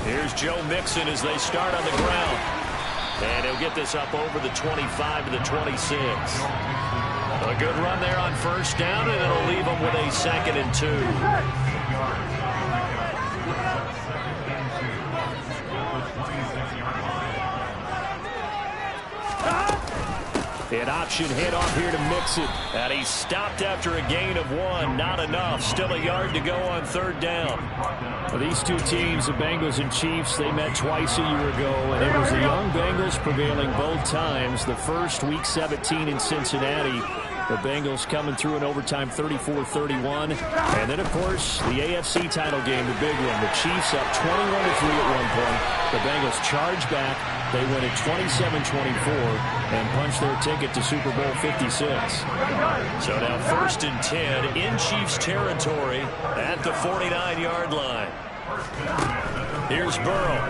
Here's Joe Mixon as they start on the ground. And he'll get this up over the 25 to the 26. A good run there on first down, and it'll leave them with a 2nd and 2. An option handoff here to Mixon. And he stopped after a gain of 1. Not enough. Still a yard to go on 3rd down. Well, these two teams, the Bengals and Chiefs, they met twice a year ago, and it was the young Bengals prevailing both times. The first, Week 17 in Cincinnati. The Bengals coming through in overtime 34-31. And then, of course, the AFC title game, the big one. The Chiefs up 21-3 at one point. The Bengals charge back. They win it 27-24 and punch their ticket to Super Bowl 56. So now 1st and 10 in Chiefs territory at the 49-yard line. Here's Burrow.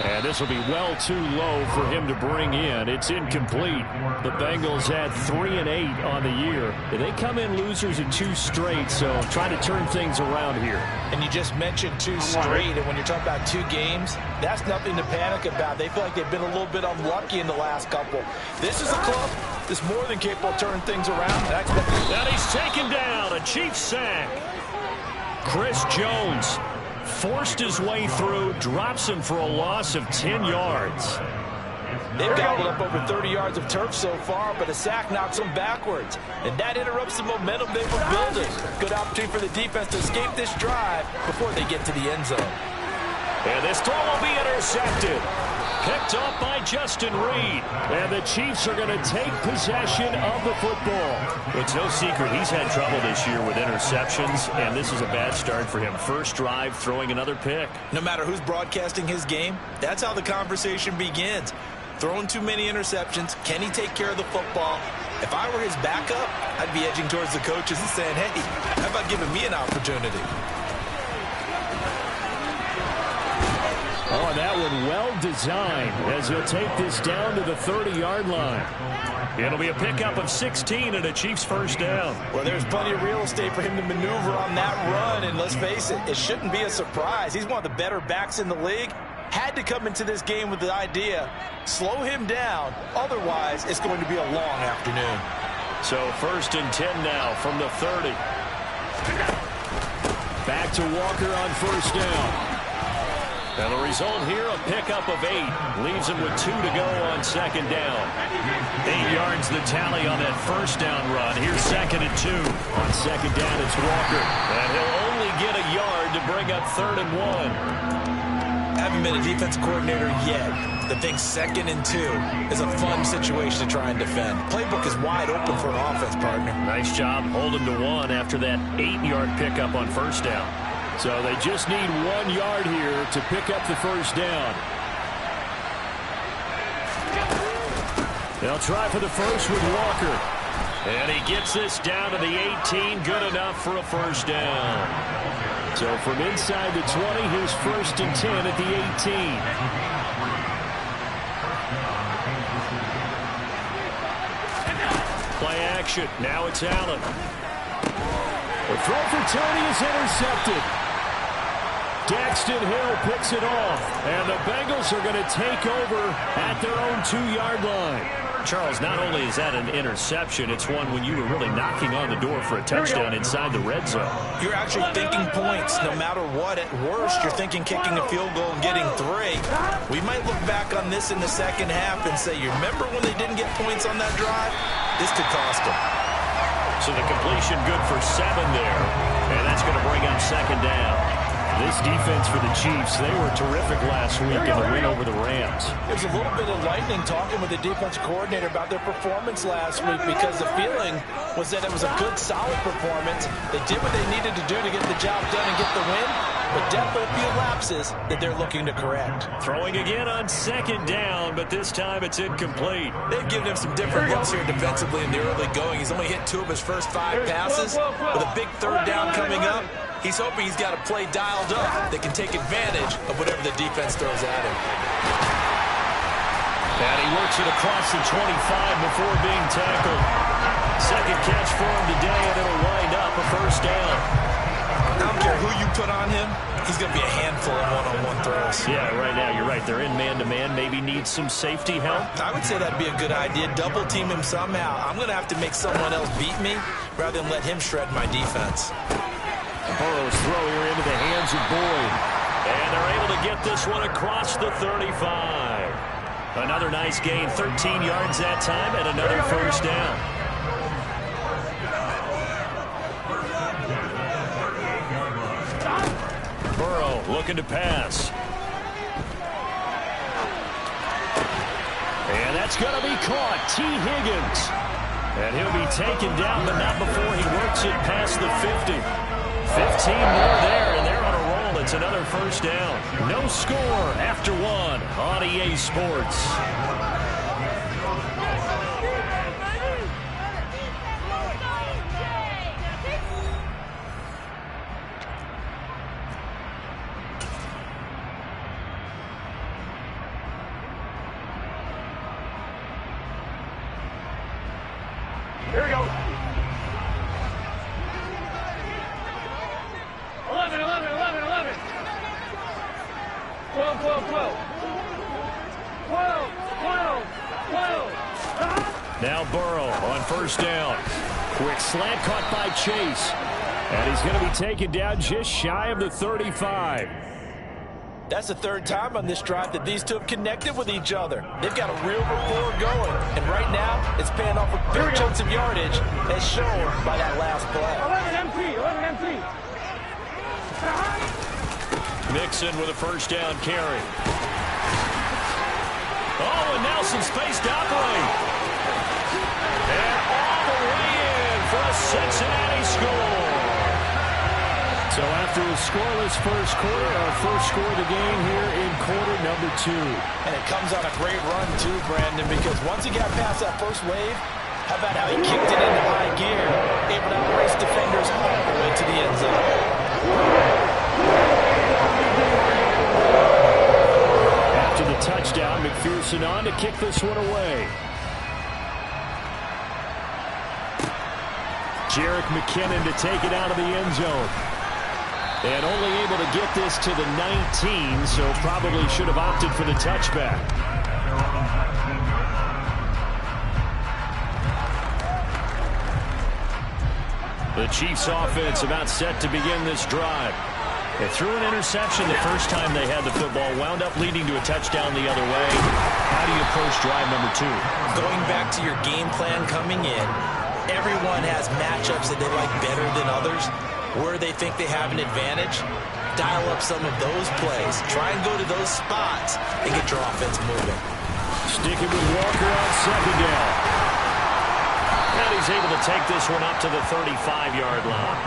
And this will be well too low for him to bring in. It's incomplete. The Bengals had 3 and 8 on the year. They come in losers in 2 straight, so trying to turn things around here. And you just mentioned 2 straight, and when you're talking about 2 games, that's nothing to panic about. They feel like they've been a little bit unlucky in the last couple. This is a club that's more than capable of turning things around. Now he's taken down. A Chiefs sack. Chris Jones forced his way through, drops him for a loss of 10 yards. They've gobbled up over 30 yards of turf so far, but a sack knocks them backwards. And that interrupts the momentum they were building. Good opportunity for the defense to escape this drive before they get to the end zone. And this throw will be intercepted. Picked off by Justin Reed. And the Chiefs are going to take possession of the football. It's no secret he's had trouble this year with interceptions, and this is a bad start for him. First drive, throwing another pick. No matter who's broadcasting his game, that's how the conversation begins. Throwing too many interceptions, can he take care of the football? If I were his backup, I'd be edging towards the coaches and saying, hey, how about giving me an opportunity? Oh, and that one well designed as he'll take this down to the 30-yard line. It'll be a pickup of 16 and a Chiefs first down. Well, there's plenty of real estate for him to maneuver on that run, and let's face it, it shouldn't be a surprise. He's one of the better backs in the league. Had to come into this game with the idea, slow him down, otherwise it's going to be a long afternoon. So 1st and 10 now from the 30. Back to Walker on first down. And the result here, a pickup of 8. Leaves him with 2 to go on 2nd down. 8 yards the tally on that first down run. Here's 2nd and 2. On 2nd down, it's Walker. And he'll only get a yard to bring up 3rd and 1. Haven't been a defense coordinator yet. The thing 2nd and 2 is a fun situation to try and defend. Playbook is wide open for an offense, partner. Nice job holding to 1 after that 8-yard pickup on first down. So they just need 1 yard here to pick up the first down. They'll try for the first with Walker. And he gets this down to the 18. Good enough for a first down. So from inside the 20, here's 1st and 10 at the 18. Play action. Now it's Allen. The throw for Tony is intercepted. Daxton Hill picks it off, and the Bengals are going to take over at their own 2-yard line. Charles, not only is that an interception, it's one when you were really knocking on the door for a touchdown inside the red zone. You're actually thinking points no matter what. At worst, you're thinking kicking a field goal and getting 3. We might look back on this in the second half and say, you remember when they didn't get points on that drive? This could cost them. So the completion good for 7 there, and that's going to bring up 2nd down. This defense for the Chiefs, they were terrific last week in the win over the Rams. There's a little bit of lightning talking with the defense coordinator about their performance last week because the feeling was that it was a good, solid performance. They did what they needed to do to get the job done and get the win, but definitely a few lapses that they're looking to correct. Throwing again on 2nd down, but this time it's incomplete. They've given him some different looks here defensively in the early going. He's only hit 2 of his first 5 passes. With a big 3rd down coming up, he's hoping he's got a play dialed up that can take advantage of whatever the defense throws at him. And he works it across the 25 before being tackled. Second catch for him today, and it'll wind up a first down. I don't care who you put on him, he's going to be a handful of one-on-one throws. Yeah, right now, you're right. They're in man-to-man. Maybe needs some safety help. I would say that'd be a good idea. Double team him somehow. I'm going to have to make someone else beat me rather than let him shred my defense. Burrow's throw here into the hands of Boyd. And they're able to get this one across the 35. Another nice gain, 13 yards that time, and another first down. Burrow looking to pass. And that's going to be caught. T. Higgins. And he'll be taken down, but not before he works it past the 50. 15 more there, and they're on a roll. It's another first down. No score after one on EA Sports. Here we go. 11, 11, 11, 11. 12, 12, 12. 12, 12, 12. Now Burrow on first down. Quick slant caught by Chase. And he's going to be taken down just shy of the 35. That's the third time on this drive that these two have connected with each other. They've got a real rapport going. And right now, it's paying off with big chunks of yardage as shown by that last play. 11 MT. Mixon with a first down carry. Oh, and Nelson's face to operate. And all the way in for a Cincinnati score. So after a scoreless first quarter, our first score of the game here in quarter number 2. And it comes on a great run too, Brandon, because once he got past that first wave, how about how he kicked it into high gear, able to outrace defenders all the way to the end zone. After the touchdown, McPherson on to kick this one away. Jerick McKinnon to take it out of the end zone. And only able to get this to the 19, so probably should have opted for the touchback. The Chiefs offense about set to begin this drive. They threw an interception the first time they had the football, wound up leading to a touchdown the other way. How do you approach drive number 2? Going back to your game plan coming in, everyone has matchups that they like better than others. Where they think they have an advantage, dial up some of those plays. Try and go to those spots and get your offense moving. Sticking with Walker on second down. And he's able to take this one up to the 35-yard line.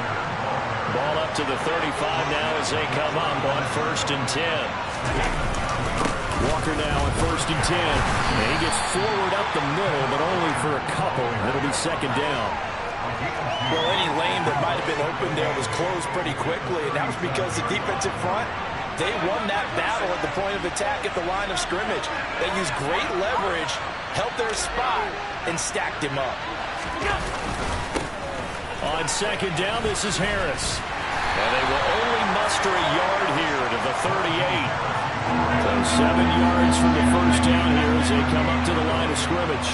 Ball up to the 35 now as they come up on 1st and 10. Walker now on 1st and 10. And he gets forward up the middle, but only for a couple. It'll be second down. Well, any lane that might have been open there was closed pretty quickly, and that was because the defensive front, they won that battle at the point of attack at the line of scrimmage. They used great leverage, held their spot, and stacked him up. On second down, this is Harris. And they will only muster a yard here to the 38. So 7 yards from the first down here as they come up to the line of scrimmage.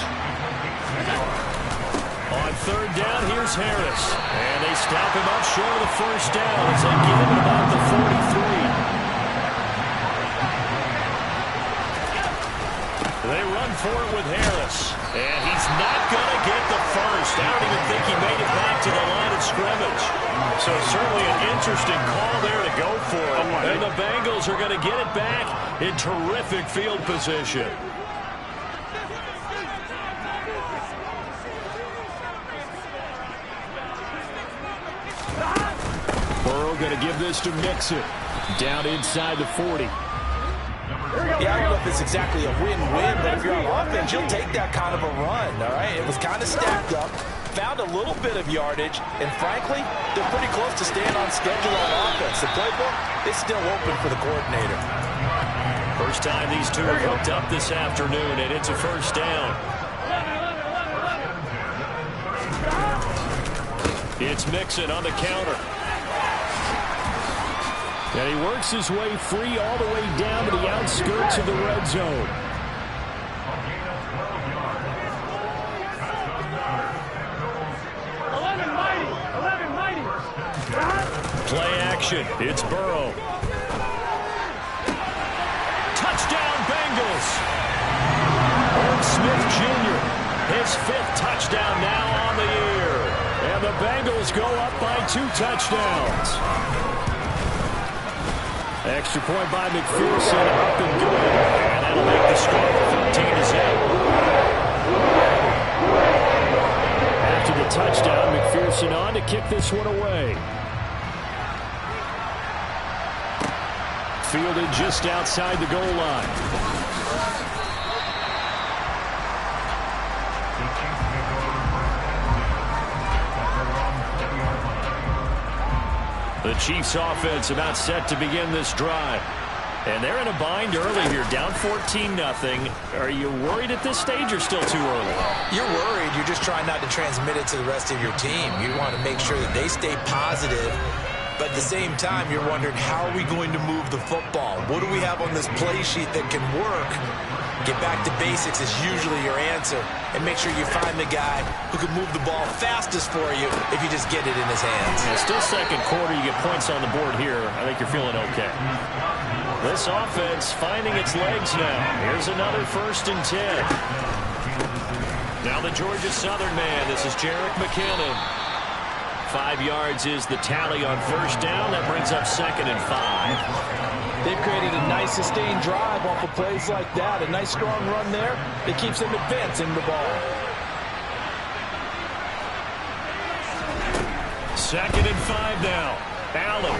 On third down, here's Harris. And they stop him up short of the first down as they get him at about the 43. They run for it with Harris. And he's not going to get the first. I don't even think he made it back to the line of scrimmage. So certainly an interesting call there to go for it. And the Bengals are going to get it back in terrific field position. Burrow going to give this to Mixon. Down inside the 40. Yeah, I don't know if it's exactly a win-win, but if you're on offense, you'll take that kind of a run, all right? It was kind of stacked up, found a little bit of yardage, and frankly, they're pretty close to staying on schedule on offense. The playbook is still open for the coordinator. First time these two have hooked up this afternoon, and it's a first down. It's Mixon on the counter. And he works his way free all the way down to the outskirts of the red zone. Play action. It's Burrow. Touchdown, Bengals. Irv Smith Jr., his 5th touchdown now on the year. And the Bengals go up by 2 touchdowns. Extra point by McPherson, up and good. And that'll make the score 13-0. After the touchdown, McPherson on to kick this one away. Fielded just outside the goal line. The Chiefs offense about set to begin this drive. And they're in a bind early here, down 14-0. Are you worried at this stage or still too early? You're worried. You're just trying not to transmit it to the rest of your team. You want to make sure that they stay positive. But at the same time, you're wondering, how are we going to move the football? What do we have on this play sheet that can work? Get back to basics is usually your answer. And make sure you find the guy who can move the ball fastest for you if you just get it in his hands. Yeah, still second quarter. You get points on the board here. I think you're feeling okay. This offense finding its legs now. Here's another 1st and 10. Now the Georgia Southern man. This is Jerick McKinnon. 5 yards is the tally on 1st down. That brings up 2nd and 5. They've created a nice sustained drive off of plays like that. A nice strong run there that keeps them advancing the ball. 2nd and 5 now. Allen.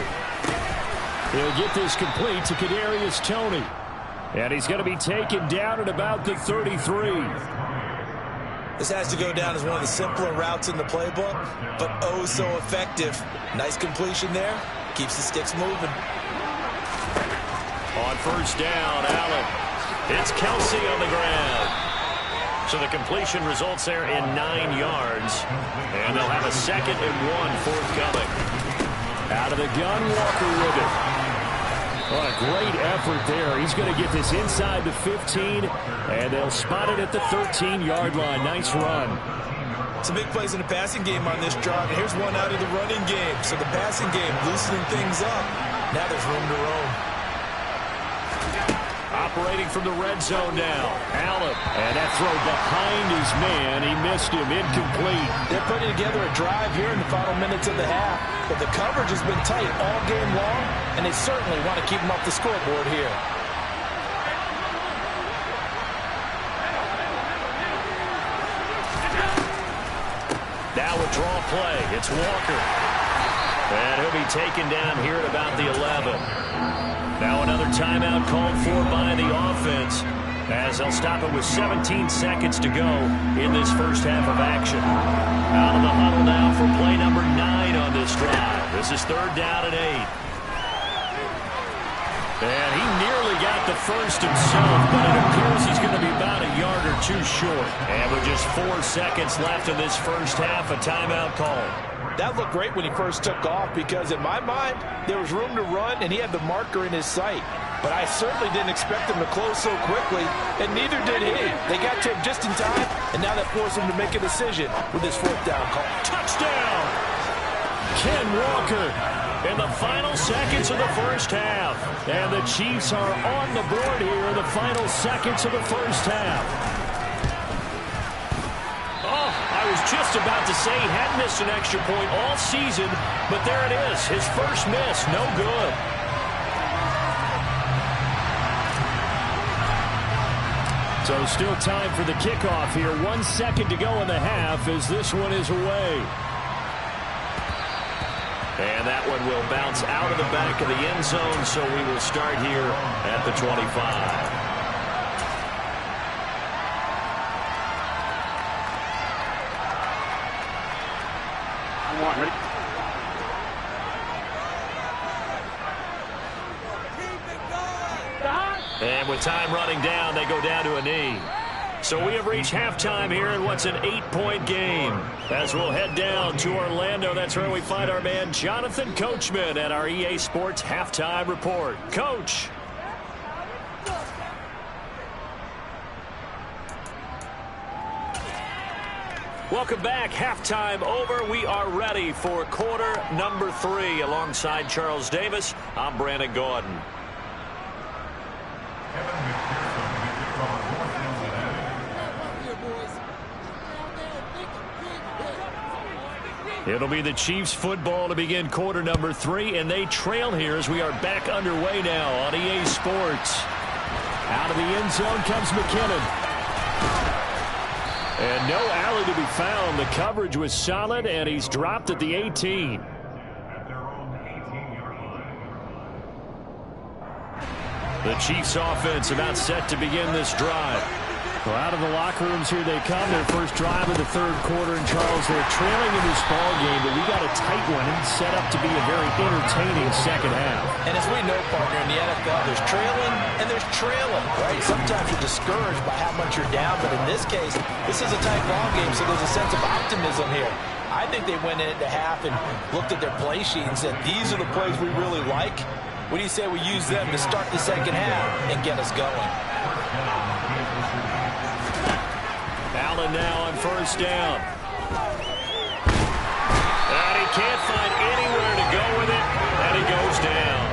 He'll get this complete to Kadarius Toney. And he's going to be taken down at about the 33. This has to go down as one of the simpler routes in the playbook, but oh so effective. Nice completion there. Keeps the sticks moving. On 1st down, Allen. It's Kelsey on the ground. So the completion results there in 9 yards. And they'll have a 2nd and 1 forthcoming. Out of the gun, Walker with it. What a great effort there. He's going to get this inside the 15, and they'll spot it at the 13-yard line. Nice run. Some big plays in the passing game on this drive, and here's one out of the running game. So the passing game loosening things up. Now there's room to roam. Operating from the red zone now. Allen. And that throw behind his man. He missed him. Incomplete. They're putting together a drive here in the final minutes of the half. But the coverage has been tight all game long, and they certainly want to keep them off the scoreboard here. Now a draw play. It's Walker. And he'll be taken down here at about the 11. Now another timeout called for by the offense, as they'll stop it with 17 seconds to go in this first half of action. Out of the huddle now for play number 9 on this drive. This is 3rd down and 8. And he nearly got the first himself, but it appears he's going to be about a yard or 2 short. And with just 4 seconds left in this first half, a timeout call. That looked great when he first took off, because in my mind, there was room to run, and he had the marker in his sight. But I certainly didn't expect him to close so quickly, and neither did he. They got to him just in time, and now that forced him to make a decision with his 4th down call. Touchdown! Ken Walker in the final seconds of the first half. And the Chiefs are on the board here in the final seconds of the first half. I was just about to say he hadn't missed an extra point all season, but there it is. His first miss, no good. So still time for the kickoff here. 1 second to go in the half as this one is away. And that one will bounce out of the back of the end zone, so we will start here at the 25. And with time running down, they go down to a knee. So we have reached halftime here in what's an 8-point game. As we'll head down to Orlando, that's where we find our man Jonathan Coachman at our EA Sports Halftime Report. Coach. Welcome back. Halftime over. We are ready for quarter number 3. Alongside Charles Davis, I'm Brandon Gaudin. It'll be the Chiefs football to begin quarter number 3, and they trail here as we are back underway now on EA Sports. Out of the end zone comes McKinnon. And no alley to be found. The coverage was solid, and he's dropped at the 18. The Chiefs offense about set to begin this drive. Well, out of the locker rooms here they come. Their first drive of the third quarter. And, Charles, they're trailing in this ball game, but we got a tight one and set up to be a very entertaining second half. And as we know, partner, in the NFL, there's trailing and there's trailing, right? Sometimes you're discouraged by how much you're down, but in this case, this is a tight ball game, so there's a sense of optimism here. I think they went into half and looked at their play sheet and said, these are the plays we really like. What do you say we use them to start the second half and get us going? Allen now on first down. And he can't find anywhere to go with it, and he goes down.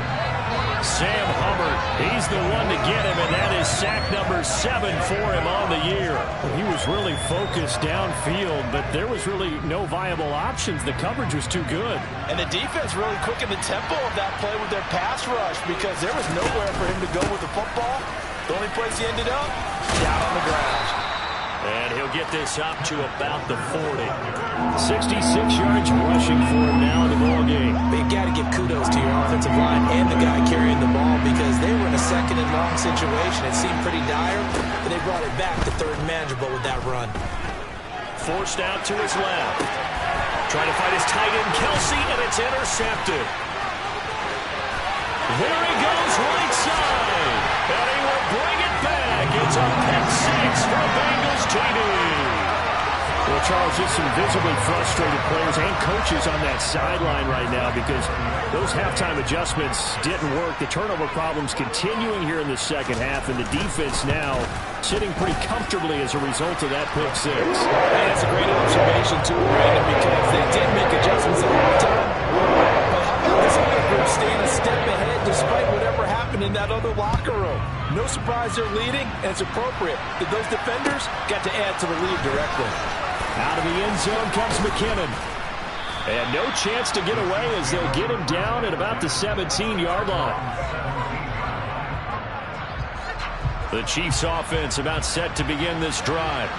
Sam Hubbard, he's the one to get him, and that is sack number 7 for him on the year. He was really focused downfield, but there was really no viable options. The coverage was too good. And the defense really quickened the tempo of that play with their pass rush because there was nowhere for him to go with the football. The only place he ended up, down on the ground. And he'll get this up to about the 40. 66 yards rushing for him now in the ball game. But you got to give kudos to your offensive line and the guy carrying the ball because they were in a second and long situation. It seemed pretty dire, but they brought it back to third and manageable with that run. Forced out to his left. Trying to find his tight end, Kelsey, and it's intercepted. There he goes, right side. And he will bring it back. It's a pick 6 for Bengals TD. Well, Charles, just some visibly frustrated players and coaches on that sideline right now because those halftime adjustments didn't work. The turnover problems continuing here in the second half, and the defense now sitting pretty comfortably as a result of that pick 6. That's a great observation, too, Brandon, because they did make adjustments at halftime. But how about this other group staying a step ahead despite whatever happened in that other locker room? No surprise they're leading, and it's appropriate that those defenders got to add to the lead directly. Out of the end zone comes McKinnon. And no chance to get away as they'll get him down at about the 17-yard line. The Chiefs offense about set to begin this drive.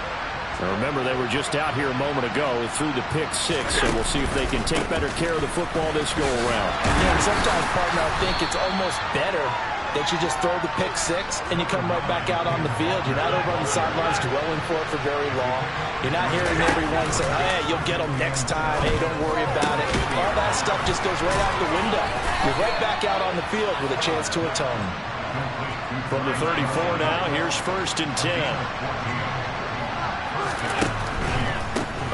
Now remember, they were just out here a moment ago through the pick 6, so we'll see if they can take better care of the football this go-around. Yeah, and sometimes, partner, I think it's almost better that you just throw the pick 6 and you come right back out on the field. You're not over on the sidelines dwelling for it for very long. You're not hearing everyone say, hey, you'll get them next time. Hey, don't worry about it. All that stuff just goes right out the window. You're right back out on the field with a chance to atone. From the 34 now, here's 1st and 10.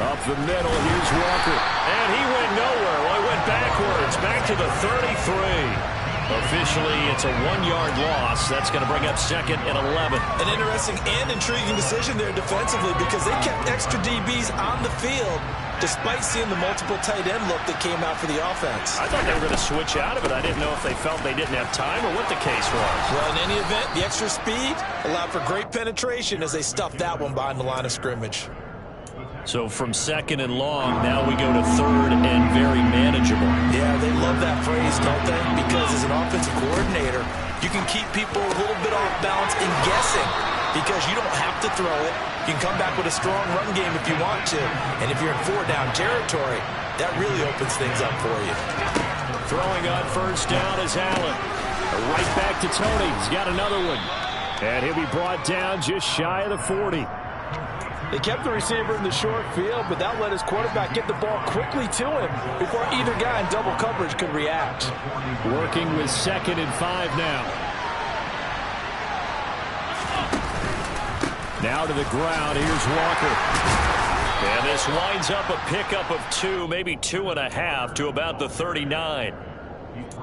Up the middle, here's Walker. And he went nowhere. Well, he went backwards, back to the 33. Officially, it's a 1-yard loss. That's going to bring up 2nd and 11. An interesting and intriguing decision there defensively because they kept extra DBs on the field despite seeing the multiple tight end look that came out for the offense. I thought they were going to switch out of it. I didn't know if they felt they didn't have time or what the case was. Well, in any event, the extra speed allowed for great penetration as they stuffed that one behind the line of scrimmage. So from 2nd and long, now we go to 3rd and very manageable. Yeah, they love that phrase, don't they? Because as an offensive coordinator, you can keep people a little bit off balance and guessing because you don't have to throw it. You can come back with a strong run game if you want to. And if you're in 4-down territory, that really opens things up for you. Throwing on first down is Allen. Right back to Tony. He's got another one. And he'll be brought down just shy of the 40. They kept the receiver in the short field, but that let his quarterback get the ball quickly to him before either guy in double coverage could react. Working with 2nd and 5 now. Now to the ground. Here's Walker. And this winds up a pickup of 2, maybe 2.5 to about the 39.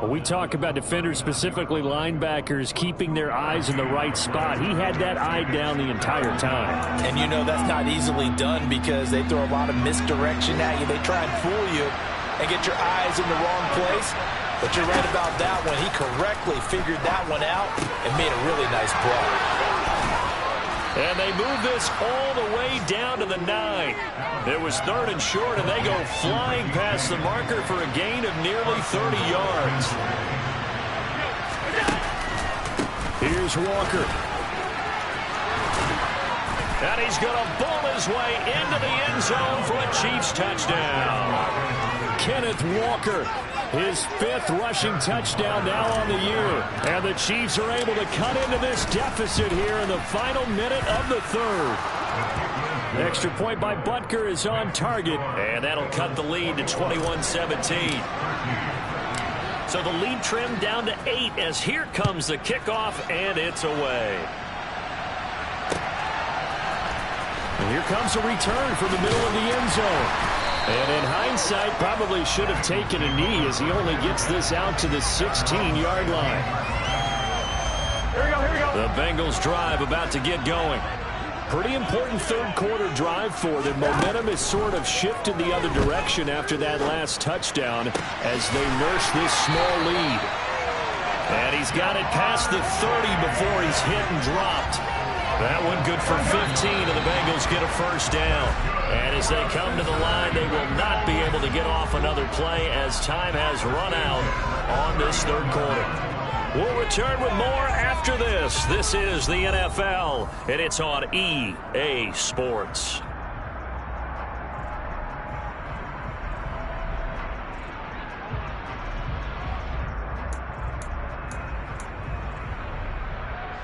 Well, we talk about defenders, specifically linebackers, keeping their eyes in the right spot. He had that eye down the entire time. And you know that's not easily done because they throw a lot of misdirection at you. They try and fool you and get your eyes in the wrong place. But you're right about that one. He correctly figured that one out and made a really nice play. And they move this all the way down to the 9. It was 3rd and short, and they go flying past the marker for a gain of nearly 30 yards. Here's Walker. And he's going to bull his way into the end zone for a Chiefs touchdown. Kenneth Walker, his 5th rushing touchdown now on the year. And the Chiefs are able to cut into this deficit here in the final minute of the 3rd. Extra point by Butker is on target. And that'll cut the lead to 21-17. So the lead trimmed down to 8 as here comes the kickoff, and it's away. And here comes a return from the middle of the end zone. And in hindsight, probably should have taken a knee as he only gets this out to the 16-yard line. Here we go, here we go. The Bengals drive about to get going. Pretty important 3rd quarter drive for them. Momentum has sort of shifted the other direction after that last touchdown as they nurse this small lead. And he's got it past the 30 before he's hit and dropped. That one good for 15, and the Bengals get a first down. And as they come to the line, they will not be able to get off another play as time has run out on this 3rd quarter. We'll return with more after this. This is the NFL, and it's on EA Sports.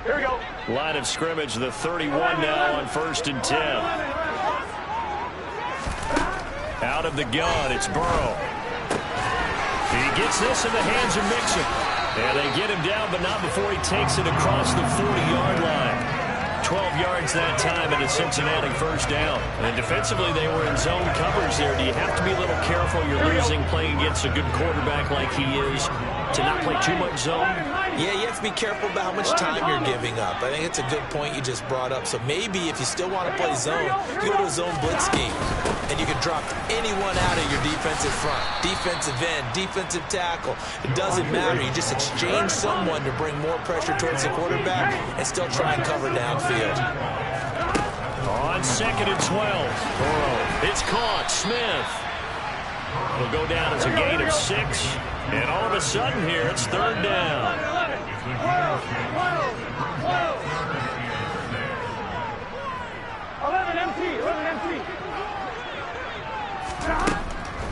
Here we go. Line of scrimmage, the 31 now on 1st and 10. Out of the gun, it's Burrow. He gets this in the hands of Mixon. And they get him down, but not before he takes it across the 40-yard line. 12 yards that time and a Cincinnati first down. And defensively, they were in zone coverage there. Do you have to be a little careful? You're losing playing against a good quarterback like he is to not play too much zone? Yeah, you have to be careful about how much time you're giving up. I think it's a good point you just brought up. So maybe if you still want to play zone, you go to a zone blitz scheme. And you can drop anyone out of your defensive front. Defensive end, defensive tackle. It doesn't matter. You just exchange someone to bring more pressure towards the quarterback and still try and cover downfield. On 2nd and 12. Burrow. It's caught. Smith. It'll go down as a gain of 6. And all of a sudden here, it's 3rd down. 11 empty.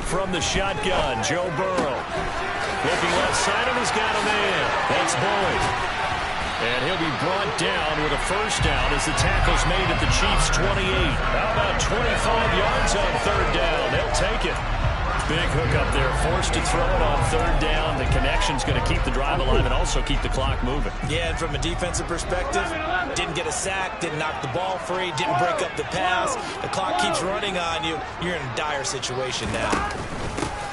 From the shotgun, Joe Burrow. Looking left side, and he's got a man. That's Boyd. And he'll be brought down with a first down as the tackle's made at the Chiefs' 28. How about 25 yards on 3rd down? They'll take it. Big hook up there, forced to throw it on 3rd down. The connection's going to keep the drive alive and also keep the clock moving. Yeah, and from a defensive perspective, didn't get a sack, didn't knock the ball free, didn't break up the pass. The clock keeps running on you. You're in a dire situation now.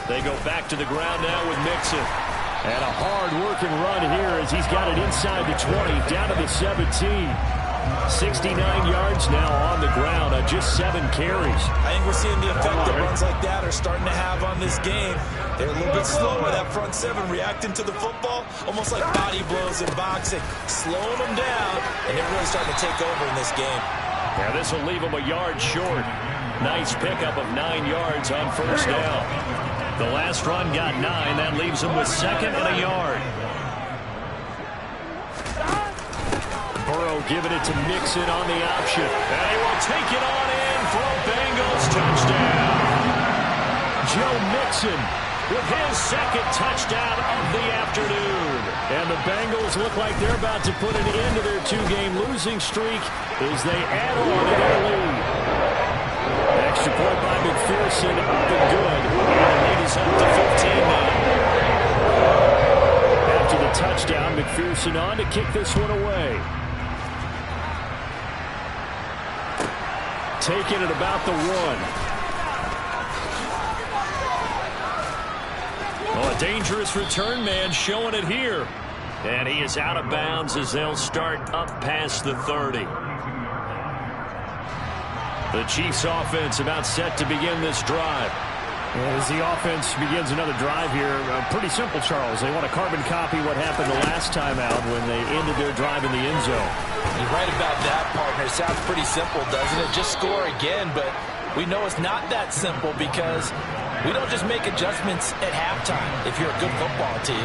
They go back to the ground now with Mixon. And a hard-working run here as he's got it inside the 20, down to the 17. 69 yards now on the ground on just 7 carries. I think we're seeing the effect that runs like that are starting to have on this game. They're a little bit slower, that front 7, reacting to the football, almost like body blows in boxing, slowing them down, and they're really starting to take over in this game. Yeah, this will leave them a yard short. Nice pickup of 9 yards on first down. The last run got 9. That leaves them with 2nd and a yard. Burrow giving it to Mixon on the option. And he will take it on in for a Bengals touchdown. Joe Mixon with his 2nd touchdown of the afternoon. And the Bengals look like they're about to put an end to their 2-game losing streak as they add on to their lead. Extra point by McPherson, up and good. And the lead is up to 15 now. After the touchdown, McPherson on to kick this one away. taken at about the 1. Oh, a dangerous return man showing it here. And he is out of bounds as they'll start up past the 30. The Chiefs offense about set to begin this drive. As the offense begins another drive here, pretty simple, Charles. They want to carbon copy what happened the last time out when they ended their drive in the end zone. You're right about that, partner. Sounds pretty simple, doesn't it? Just score again, but we know it's not that simple because we don't just make adjustments at halftime if you're a good football team.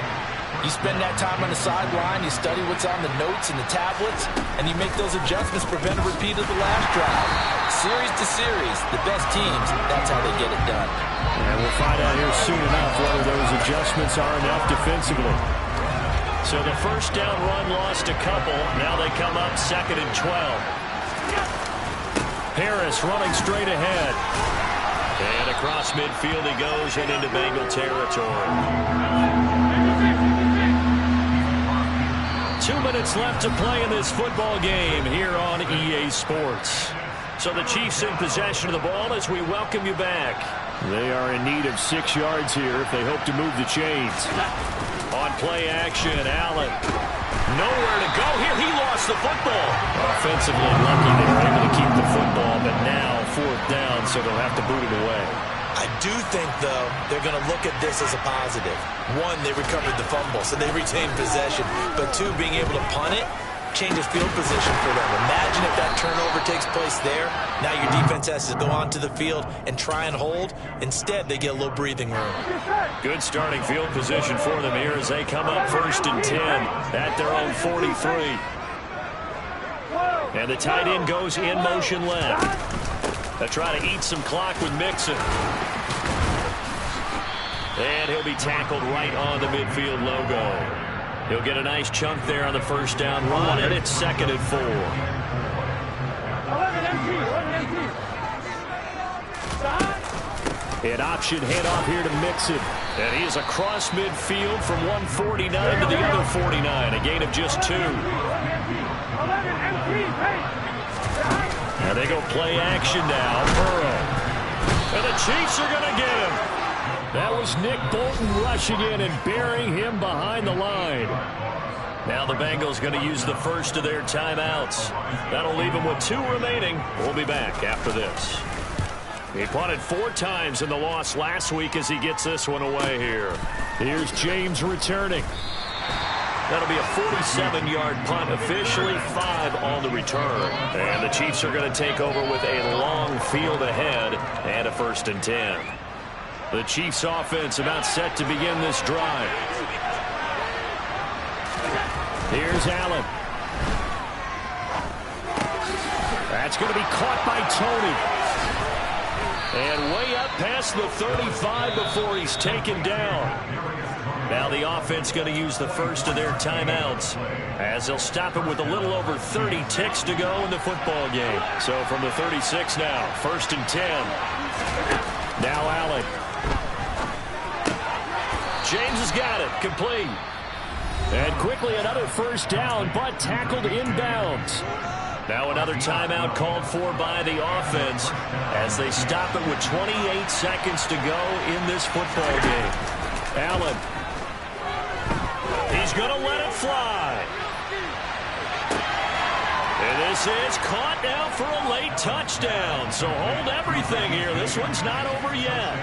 You spend that time on the sideline, you study what's on the notes and the tablets, and you make those adjustments, prevent a repeat of the last drive. Series to series, the best teams, that's how they get it done. And we'll find out here soon enough whether those adjustments are enough defensively. So the first down run lost a couple. Now they come up 2nd and 12. Harris running straight ahead. And across midfield he goes and into Bengal territory. 2 minutes left to play in this football game here on EA Sports. So the Chiefs in possession of the ball as we welcome you back. They are in need of 6 yards here if they hope to move the chains. On play action, Allen. Nowhere to go here. He lost the football. Offensively lucky they were able to keep the football, but now 4th down, so they'll have to boot it away. I do think, though, they're going to look at this as a positive. 1, they recovered the fumble, so they retained possession. But 2, being able to punt it changes field position for them. Imagine if that turnover takes place there. Now your defense has to go onto the field and try and hold. Instead, they get a little breathing room. Good starting field position for them here as they come up 1st and 10 at their own 43. And the tight end goes in motion left. They'll try to eat some clock with Mixon. And he'll be tackled right on the midfield logo. He'll get a nice chunk there on the first down run, and it's 2nd and 4. 11 empty. An option handoff here to Mixon. And he is across midfield from 149 to the other 49, a gain of just 2. 11 empty. And they go play action now. Burrow. And the Chiefs are going to get him. That was Nick Bolton rushing in and burying him behind the line. Now the Bengals going to use the first of their timeouts. That'll leave them with 2 remaining. We'll be back after this. He punted 4 times in the loss last week as he gets this one away here. Here's James returning. That'll be a 47-yard punt, officially 5 on the return. And the Chiefs are going to take over with a long field ahead and a 1st and 10. The Chiefs offense about set to begin this drive. Here's Allen. That's going to be caught by Tony. And way up past the 35 before he's taken down. Now the offense going to use the first of their timeouts as they'll stop it with a little over 30 ticks to go in the football game. So from the 36 now, 1st and 10. Now Allen. James has got it. Complete. And quickly another first down, but tackled inbounds. Now another timeout called for by the offense as they stop it with 28 seconds to go in this football game. Allen. He's going to let it fly. And this is caught now for a late touchdown. So hold everything here. This one's not over yet.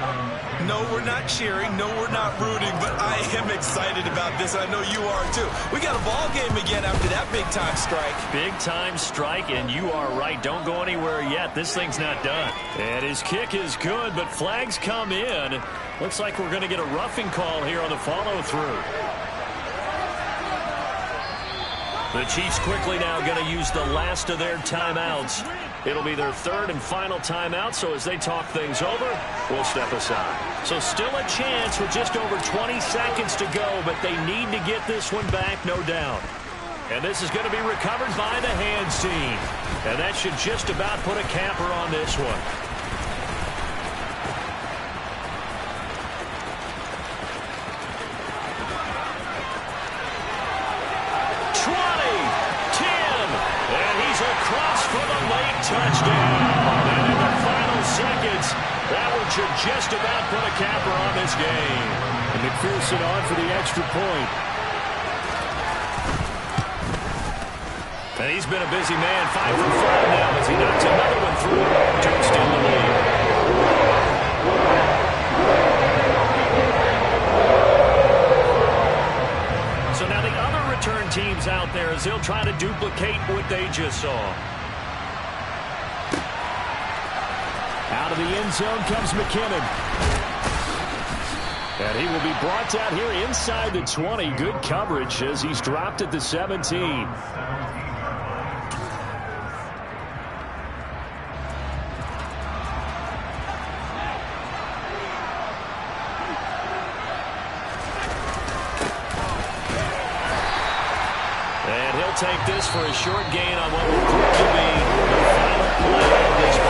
No, we're not cheering. No, we're not rooting. But I am excited about this. I know you are, too. We got a ball game again after that big-time strike. Big-time strike, and you are right. Don't go anywhere yet. This thing's not done. And his kick is good, but flags come in. Looks like we're going to get a roughing call here on the follow-through. The Chiefs quickly now going to use the last of their timeouts. It'll be their 3rd and final timeout, so as they talk things over, we'll step aside. So still a chance with just over 20 seconds to go, but they need to get this one back, no doubt. And this is going to be recovered by the hands team. And that should just about put a capper on this one. Across for the late touchdown. And should just about put a capper on this game. And McPherson on for the extra point. And he's been a busy man, 5 for 5 now as he knocks another one through to extend the lead. So now the other return teams out there as they'll try to duplicate what they just saw. Out of the end zone comes McKinnon. And he will be brought down here inside the 20. Good coverage as he's dropped at the 17. Take this for a short gain on what will prove to be the final play of this